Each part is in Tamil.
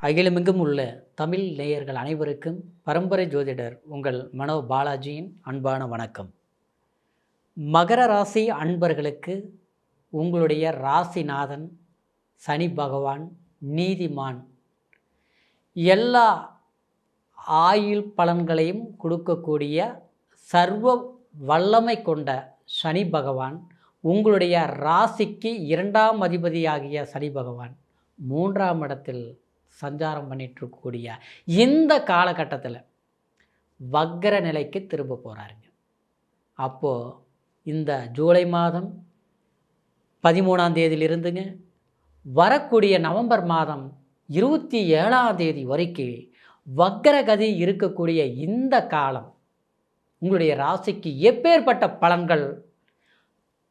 அகிலமெங்கும் உள்ள தமிழ் நேயர்கள் அனைவருக்கும் பரம்பரை ஜோதிடர் உங்கள் மனோ பாலாஜியின் அன்பான வணக்கம். மகர ராசி அன்பர்களுக்கு உங்களுடைய ராசிநாதன் சனி பகவான் நீதிமான் எல்லா ஆயுள் பலன்களையும் கொடுக்கக்கூடிய சர்வ வல்லமை கொண்ட சனி பகவான் உங்களுடைய ராசிக்கு 2ஆம் அதிபதியாகிய சனி பகவான் 3ஆம் இடத்தில் சஞ்சாரம் பண்ணிகிட்ருக்கக்கூடிய இந்த காலகட்டத்தில் வக்கர நிலைக்கு திரும்ப போகிறாருங்க. அப்போது இந்த ஜூலை மாதம் 13ஆம் தேதியிலிருந்துங்க வரக்கூடிய நவம்பர் மாதம் 27ஆம் தேதி வரைக்கும் வக்கரகதி இருக்கக்கூடிய இந்த காலம் உங்களுடைய ராசிக்கு எப்பேற்பட்ட பலன்கள்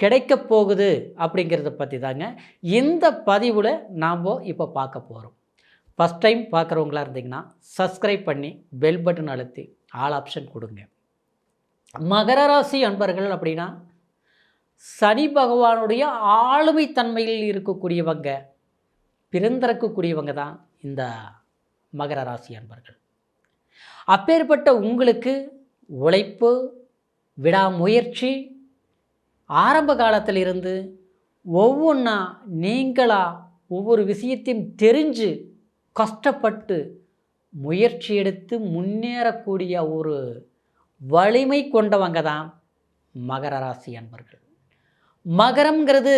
கிடைக்கப் போகுது அப்படிங்கிறத பற்றி தாங்க இந்த பதிவில் நாம் இப்போ பார்க்க போகிறோம். ஃபஸ்ட் டைம் பார்க்குறவங்களா இருந்தீங்கன்னா சப்ஸ்கிரைப் பண்ணி பெல் பட்டன் அழுத்தி ஆல் ஆப்ஷன் கொடுங்க. மகர ராசி அன்பர்கள் அப்படின்னா சனி பகவானுடைய ஆளுமை தன்மையில் இருக்கக்கூடியவங்க, பிறந்திருக்கக்கூடியவங்க தான் இந்த மகர ராசி அன்பர்கள். அப்பேற்பட்ட உங்களுக்கு உழைப்பு, விடாமுயற்சி, ஆரம்ப காலத்திலிருந்து ஒவ்வொன்றா நீங்களாக ஒவ்வொரு விஷயத்தையும் தெரிஞ்சு கஷ்டப்பட்டு முயற்சி எடுத்து முன்னேறக்கூடிய ஒரு வலிமை கொண்டவங்க தான் மகர ராசி அன்பர்கள். மகரம்ங்கிறது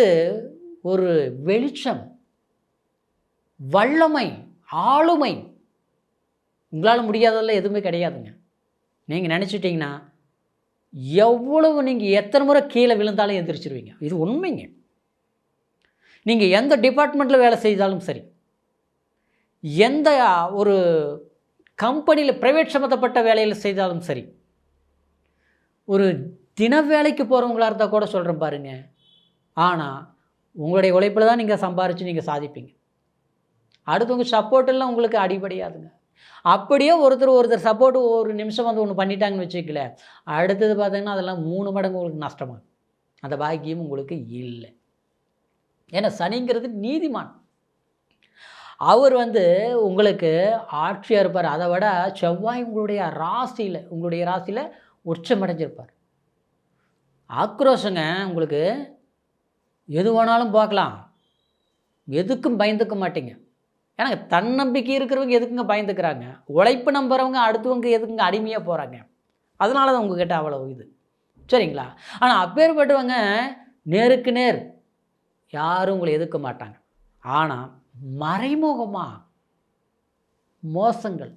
ஒரு வெளிச்சம், வல்லமை, ஆளுமை. உங்களால் முடியாததெல்லாம் எதுவுமே கிடையாதுங்க. நீங்கள் நினச்சிட்டிங்கன்னா எவ்வளவு நீங்கள் எத்தனை முறை கீழே விழுந்தாலும் எந்திரிச்சிருவீங்க. இது உண்மைங்க. நீங்கள் எந்த டிபார்ட்மெண்ட்டில் வேலை செய்தாலும் சரி, எந்த ஒரு கம்பெனியில் ப்ரைவேட் சம்மந்தப்பட்ட வேலையில் செய்தாலும் சரி, ஒரு தின வேலைக்கு போகிறவங்களா இருந்தால் கூட சொல்கிறேன் பாருங்கள். ஆனால் உங்களுடைய உழைப்பில் தான் நீங்கள் சம்பாரித்து நீங்கள் சாதிப்பீங்க. அடுத்தவங்க சப்போர்ட்டெல்லாம் உங்களுக்கு அடிபடையாதுங்க. அப்படியே ஒருத்தர் சப்போர்ட் ஒரு நிமிஷம் வந்து ஒன்று பண்ணிட்டாங்கன்னு வச்சுக்கல, அடுத்தது பார்த்தீங்கன்னா அதெல்லாம் 3 மடங்கு உங்களுக்கு நஷ்டமாகும். அந்த பாக்கியம் உங்களுக்கு இல்லை. ஏன்னா சனிங்கிறது நீதிமான். அவர் உங்களுக்கு ஆட்சியாக இருப்பார். அதை விட செவ்வாய் உங்களுடைய ராசியில் உச்சமடைஞ்சிருப்பார். ஆக்ரோஷங்க உங்களுக்கு எது வேணாலும் பார்க்கலாம், எதுக்கும் பயந்துக்க மாட்டீங்க. ஏன்னா தன்னம்பிக்கை இருக்கிறவங்க எதுக்குங்க பயந்துக்கிறாங்க? உழைப்பு நம்புறவங்க அடுத்தவங்க எதுக்குங்க அடிமையாக போகிறாங்க? அதனால தான் உங்ககிட்ட அவ்வளோ இது, சரிங்களா? ஆனால் அப்பேற்பட்டவங்க நேருக்கு நேர் யாரும் உங்களை எதிர்க்க மாட்டாங்க. ஆனால் மறைமுகமாக மோசங்கள்,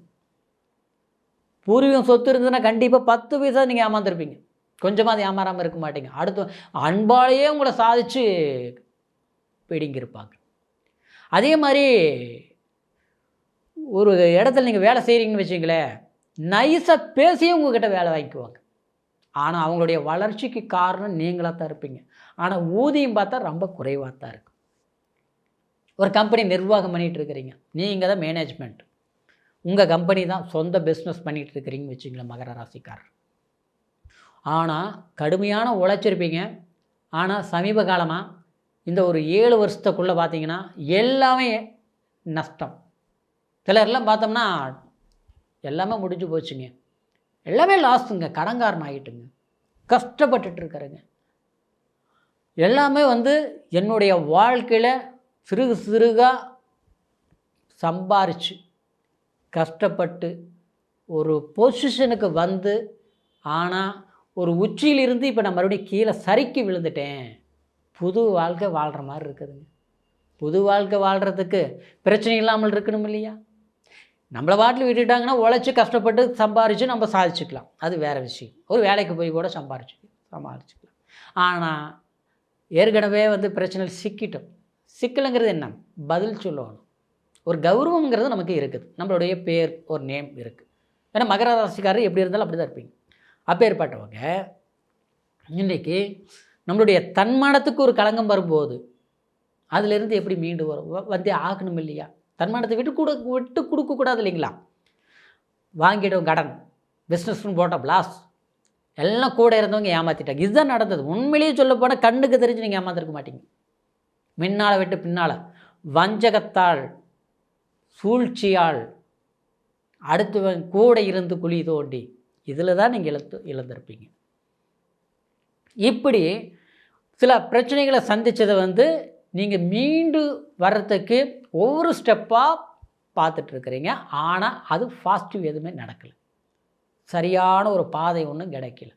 பூர்வீகம் சொத்து இருந்ததுன்னா கண்டிப்பாக 10 பைசா நீங்கள் ஏமாந்துருப்பீங்க. கொஞ்சமாக அது ஏமாறாமல் இருக்க மாட்டீங்க. அடுத்து அன்பாலேயே உங்களை சாதித்து பிடிங்கிருப்பாங்க. அதே மாதிரி ஒரு இடத்துல நீங்கள் வேலை செய்கிறீங்கன்னு வச்சுங்களேன், நைஸாக பேசியே உங்கள்கிட்ட வேலை வாங்கிக்குவாங்க. ஆனால் அவங்களுடைய வளர்ச்சிக்கு காரணம் நீங்களாக தான் இருப்பீங்க. ஆனால் ஊதியம் பார்த்தா ரொம்ப குறைவாக தான் இருக்கும். ஒரு கம்பெனி நிர்வாகம் பண்ணிகிட்டு இருக்கிறீங்க, நீங்கள் தான் மேனேஜ்மெண்ட், உங்கள் கம்பெனி தான் சொந்த பிஸ்னஸ் பண்ணிகிட்டு இருக்கிறீங்கன்னு வச்சுங்களேன் மகர ராசிக்காரர். ஆனால் கடுமையான உழைச்சிருப்பீங்க. ஆனால் சமீப காலமாக இந்த ஒரு 7 வருஷத்துக்குள்ளே பார்த்தீங்கன்னா எல்லாமே நஷ்டம். சிலர்லாம் பார்த்தோம்னா எல்லாமே முடிஞ்சு போச்சுங்க, எல்லாமே லாஸுங்க, கடன்காரன் ஆகிட்டுங்க, கஷ்டப்பட்டுருக்கிறேங்க. எல்லாமே என்னுடைய வாழ்க்கையில் சிறுகாக சம்பாரித்து கஷ்டப்பட்டு ஒரு பொசிஷனுக்கு ஆனால் ஒரு உச்சியிலிருந்து இப்போ நான் மறுபடியும் கீழே சறுக்கி விழுந்துட்டேன். புது வாழ்க்கை வாழ்கிற மாதிரி இருக்குதுங்க. புது வாழ்க்கை வாழ்கிறதுக்கு பிரச்சனை இல்லாமல் இருக்கணும் இல்லையா? நம்மளை பாட்டில் விட்டுட்டாங்கன்னா உழைச்சி கஷ்டப்பட்டு சம்பாரித்து நம்ம சாதிச்சுக்கலாம், அது வேறு விஷயம். ஒரு வேலைக்கு போய் கூட சமாளிச்சுக்கலாம். ஆனால் ஏற்கனவே பிரச்சனை சிக்கிட்டோம். சிக்கலுங்கிறது என்ன? பதில் சொல்லணும். ஒரு கௌரவங்கிறது நமக்கு இருக்குது, நம்மளுடைய பேர் ஒரு நேம் இருக்குது. ஏன்னா மகர ராசிக்காரர் எப்படி இருந்தாலும் அப்படி தான் இருப்பீங்க. அப்பேற்பட்டவங்க இன்றைக்கி நம்மளுடைய தன்மானத்துக்கு ஒரு களங்கம் வரும்போது அதிலிருந்து எப்படி மீண்டு வரும்? ஆகணும் இல்லையா? தன்மானத்தை விட்டு கொடுக்கக்கூடாது இல்லைங்களா? வாங்கிட்டோம் கடன், பிஸ்னஸ்ன்னு போட்டோம் லாஸ், எல்லாம் கூட இருந்தவங்க ஏமாற்றிட்டாங்க. இதுதான் நடந்தது. உண்மையிலேயே சொல்ல போனால் கண்ணுக்கு தெரிஞ்சு நீங்கள் ஏமாத்திருக்க மாட்டீங்க. முன்னால் விட்டு பின்னால் வஞ்சகத்தால் சூழ்ச்சியால், அடுத்தவன் கூட இருந்து குழி தோண்டி, இதில் தான் நீங்கள் இழந்திருப்பீங்க. இப்படி சில பிரச்சனைகளை சந்தித்ததை நீங்கள் மீண்டு வர்றதுக்கு ஒவ்வொரு ஸ்டெப்பாக பார்த்துட்ருக்குறீங்க. ஆனால் அது பாசிட்டிவ் எதுவுமே நடக்கலை. சரியான ஒரு பாதை ஒன்றும் கிடைக்கல.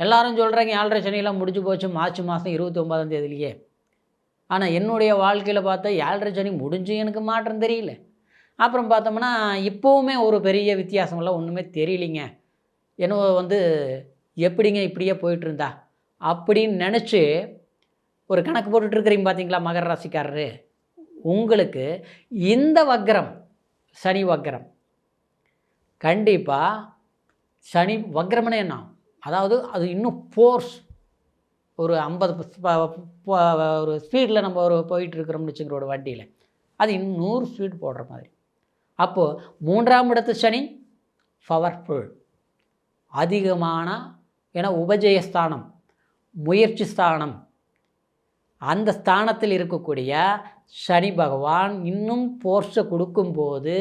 எல்லாரும் சொல்கிறாங்க 7.5 சனியெல்லாம் முடிஞ்சு போச்சு மார்ச் மாதம் 29ஆம் தேதியிலேயே. ஆனால் என்னுடைய வாழ்க்கையில் பார்த்தா 7.5 சனி முடிஞ்சு எனக்கு மாற்றம் தெரியல. அப்புறம் பார்த்தோம்னா இப்போவுமே ஒரு பெரிய வித்தியாசமெல்லாம் ஒன்றுமே தெரியலிங்க. என்னவோ எப்படிங்க இப்படியே போயிட்டுருந்தா அப்படின்னு நினச்சி ஒரு கணக்கு போட்டுட்ருக்கிறீங்க பார்த்தீங்களா மகர ராசிக்காரரு. உங்களுக்கு இந்த வக்ரம், சனி வக்ரம், கண்டிப்பாக சனி வக்ரம்னே என்ன, அதாவது அது இன்னும் ஃபோர்ஸ் ஒரு 50 ஒரு ஸ்பீடில் நம்ம போயிட்டுருக்கிறோம்னு வச்சுக்கிற ஒரு வண்டியில் அது இன்னும் 100 ஸ்பீடு போடுற மாதிரி. அப்போது 3ஆம் இடத்து சனி பவர்ஃபுல், அதிகமான, ஏன்னா உபஜயஸ்தானம், முயற்சி ஸ்தானம், அந்த ஸ்தானத்தில் இருக்கக்கூடிய சனி பகவான் இன்னும் ஃபோர்ஸை கொடுக்கும்போது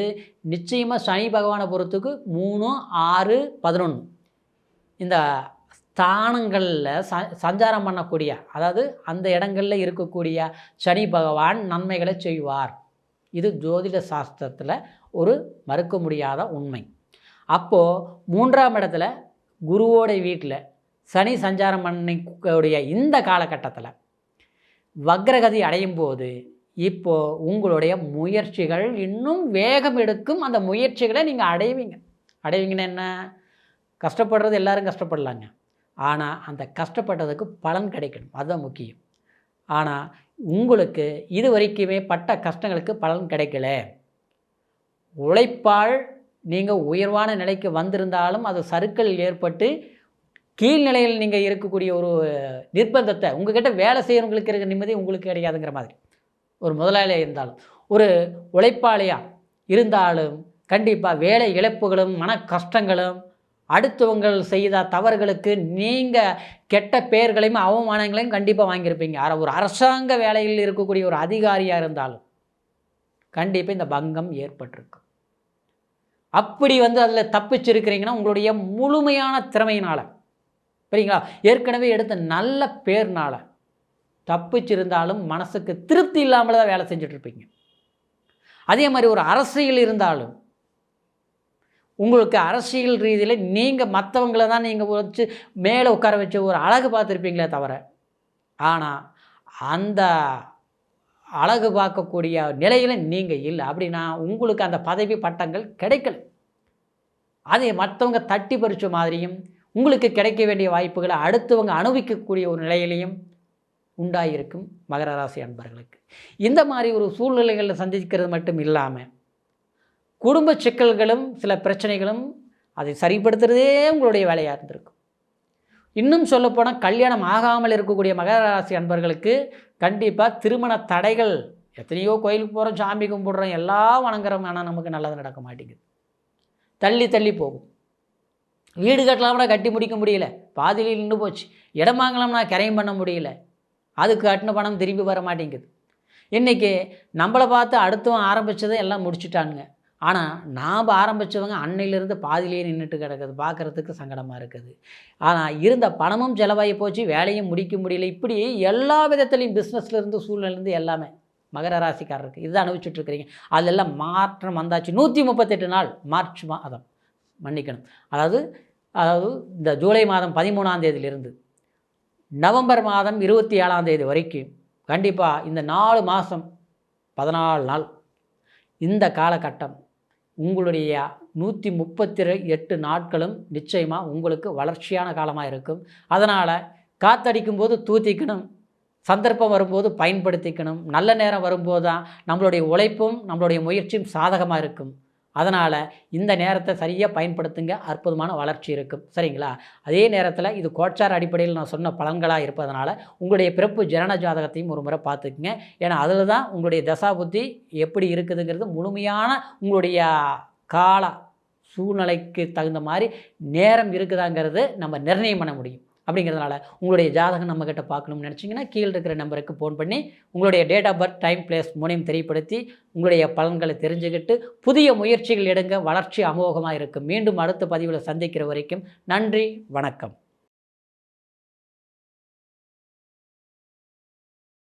நிச்சயமாக சனி பகவானை பொறுத்துக்கு 3, 6, 11 இந்த ஸ்தானங்களில் சஞ்சாரம் பண்ணக்கூடிய, அதாவது அந்த இடங்களில் இருக்கக்கூடிய சனி பகவான் நன்மைகளை செய்வார். இது ஜோதிட சாஸ்திரத்தில் ஒரு மறுக்க முடியாத உண்மை. அப்போது 3ஆம் இடத்துல குருவோட வீட்டில் சனி சஞ்சாரம் பண்ணக்கூடிய இந்த காலகட்டத்தில் வக்ரகதி அடையும் போது இப்போது உங்களுடைய முயற்சிகள் இன்னும் வேகம் எடுக்கும். அந்த முயற்சிகளை நீங்கள் அடைவீங்கன்னா என்ன, கஷ்டப்படுறது எல்லோரும் கஷ்டப்படலாங்க. ஆனால் அந்த கஷ்டப்பட்டதுக்கு பலன் கிடைக்கணும், அதுதான் முக்கியம். ஆனால் உங்களுக்கு இது வரைக்குமே பட்ட கஷ்டங்களுக்கு பலன் கிடைக்கல. உழைப்பால் நீங்கள் உயர்வான நிலைக்கு வந்திருந்தாலும் அது சறுக்கல் ஏற்பட்டு கீழ்நிலையில் நீங்கள் இருக்கக்கூடிய ஒரு நிர்பந்தத்தை, உங்கள்கிட்ட வேலை செய்கிறவங்களுக்கு இருக்கிற நிம்மதி உங்களுக்கு கிடையாதுங்கிற மாதிரி. ஒரு முதலாளியாக இருந்தாலும், ஒரு உழைப்பாளியாக இருந்தாலும் கண்டிப்பாக வேலை இழப்புகளும் மன கஷ்டங்களும், அடுத்தவங்கள் செய்த தவறுகளுக்கு நீங்கள் கெட்ட பெயர்களையும் அவமானங்களையும் கண்டிப்பாக வாங்கியிருப்பீங்க. ஒரு அரசாங்க வேலையில் இருக்கக்கூடிய ஒரு அதிகாரியாக இருந்தாலும் கண்டிப்பாக இந்த பங்கம் ஏற்பட்டிருக்கும். அப்படி அதில் தப்பிச்சிருக்கிறீங்கன்னா உங்களுடைய முழுமையான திறமையினால், சரிங்களா, ஏற்கனவே எடுத்த நல்ல பேர்னால தப்பிச்சிருந்தாலும் மனசுக்கு திருப்தி இல்லாமல் தான் வேலை செஞ்சிட்ருப்பீங்க. அதே மாதிரி ஒரு அரசியல் இருந்தாலும் உங்களுக்கு அரசியல் ரீதியில் நீங்கள் மற்றவங்கள தான் நீங்கள் வச்சு மேலே உட்கார வச்சு ஒரு அழகு பார்த்துருப்பீங்களே தவிர, ஆனால் அந்த அழகு பார்க்கக்கூடிய நிலையில் நீங்கள் இல்லை. அப்படின்னா உங்களுக்கு அந்த பதவி பட்டங்கள் கிடைக்கல. அதை மற்றவங்க தட்டி பறிச்ச மாதிரியும் உங்களுக்கு கிடைக்க வேண்டிய வாய்ப்புகளை அடுத்தவங்க அனுபவிக்கக்கூடிய ஒரு நிலையிலையும் உண்டாயிருக்கும் மகர ராசி அன்பர்களுக்கு. இந்த மாதிரி ஒரு சூழ்நிலைகளில் சந்திக்கிறது மட்டும் இல்லாமல் குடும்ப சிக்கல்களும் சில பிரச்சனைகளும் அதை சரிப்படுத்துகிறதே உங்களுடைய வேலையாக இருந்திருக்கும். இன்னும் சொல்லப்போனால் கல்யாணம் ஆகாமல் இருக்கக்கூடிய மகர ராசி அன்பர்களுக்கு கண்டிப்பாக திருமண தடைகள், எத்தனையோ கோயிலுக்கு போகிறோம், சாமி கும்பிடுறோம், எல்லாம் வணங்குறோம், ஆனால் நமக்கு நல்லது நடக்க மாட்டேங்குது. தள்ளி போகும். வீடு கட்டலாம்னா கட்டி முடிக்க முடியல, பாதியில் நின்று போச்சு. இடம் வாங்கலாம்னா கிரையம் பண்ண முடியல, அதுக்கு கட்டின பணம் திரும்பி வர மாட்டேங்குது. இன்றைக்கி நம்மளை பார்த்து அடுத்தவன் ஆரம்பித்ததை எல்லாம் முடிச்சுட்டானுங்க. ஆனால் நாம் ஆரம்பித்தவங்க அன்னையிலேருந்து பாதியிலேயே நின்றுட்டு கிடக்குது, பார்க்குறதுக்கு சங்கடமாக இருக்குது. ஆனால் இருந்த பணமும் செலவாகி போச்சு, வேலையும் முடிக்க முடியல. இப்படி எல்லா விதத்துலேயும் பிஸ்னஸ்லேருந்து சூழ்நிலேருந்து எல்லாமே மகர ராசிக்காரருக்கு இதுதான் அனுபவிச்சுட்ருக்கிறீங்க. அதெல்லாம் மாற்றம் வந்தாச்சு. 138 நாள் மார்ச் மாதம், மன்னிக்கணும், அதாவது இந்த ஜூலை மாதம் 13ஆம் தேதியிலிருந்து நவம்பர் மாதம் 27ஆம் தேதி வரைக்கும் கண்டிப்பாக இந்த 4 மாதம் 14 நாள் இந்த காலகட்டம் உங்களுடைய 138 நாட்களும் நிச்சயமாக உங்களுக்கு வளர்ச்சியான காலமாக இருக்கும். அதனால் காற்றடிக்கும் போது தூத்திக்கணும், சந்தர்ப்பம் வரும்போது பயன்படுத்திக்கணும். நல்ல நேரம் வரும்போது தான் நம்மளுடைய உழைப்பும் நம்மளுடைய முயற்சியும் சாதகமாக இருக்கும். அதனால் இந்த நேரத்தை சரியாக பயன்படுத்துங்க, அற்புதமான வளர்ச்சி இருக்கும். சரிங்களா? அதே நேரத்தில் இது கோச்சார அடிப்படையில் நான் சொன்ன பலன்களாக இருப்பதனால உங்களுடைய பிறப்பு ஜனன ஜாதகத்தையும் ஒரு முறை பார்த்துக்குங்க. ஏன்னா அதில் தான் உங்களுடைய தசா புத்தி எப்படி இருக்குதுங்கிறது முழுமையான உங்களுடைய கால சூழ்நிலைக்கு தகுந்த மாதிரி நேரம் இருக்குதாங்கிறது நம்ம நிர்ணயம் பண்ண முடியும். அப்படிங்கிறதுனால உங்களுடைய ஜாதகம் நம்மக்கிட்ட பார்க்கணும்னு நினச்சிங்கன்னா கீழே இருக்கிற நம்பருக்கு ஃபோன் பண்ணி உங்களுடைய date of birth, time, place மூணையும் தெரியப்படுத்தி உங்களுடைய பலன்களை தெரிஞ்சுக்கிட்டு புதிய முயற்சிகள் எடுங்க. வளர்ச்சி அமோகமாக இருக்கும். மீண்டும் அடுத்த பதிவில் சந்திக்கிற வரைக்கும் நன்றி, வணக்கம்.